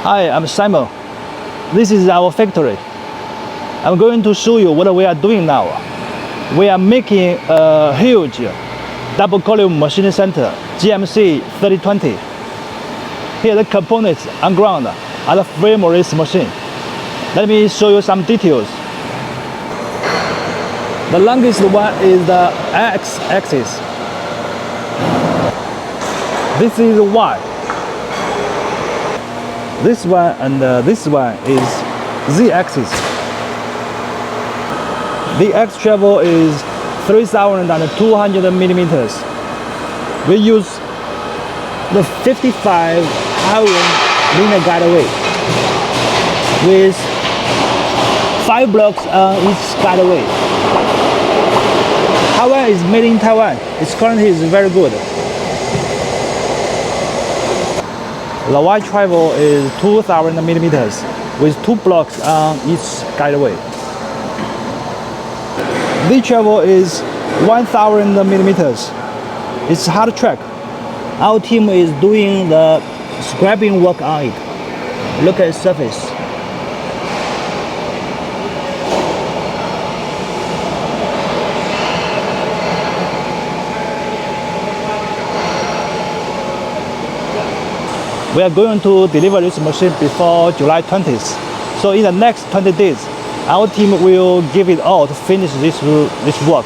Hi, I'm Simon. This is our factory. I'm going to show you what we are doing now. We are making a huge double column machining center, GMC3020. Here the components on ground are the frame of this machine. Let me show you some details. The longest one is the X-axis. This is Y. This one and this one is Z-axis. The X travel is 3,200 millimeters. We use the 55 iron linear guideway with 5 blocks on each guideway. Taiwan is made in Taiwan. Its quality is very good. The Y travel is 2,000 millimeters with 2 blocks on each guideway. The travel is 1,000 millimeters. It's hard track. Our team is doing the scraping work on it. Look at the surface. We are going to deliver this machine before July 20th. So in the next 20 days, our team will give it all to finish this work.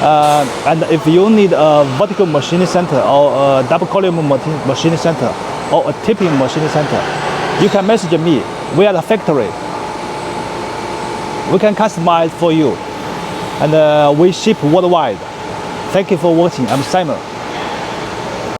And if you need a vertical machining center or a double column machining center or a tipping machining center, you can message me. We are the factory. We can customize for you. And we ship worldwide. Thank you for watching. I'm Simon.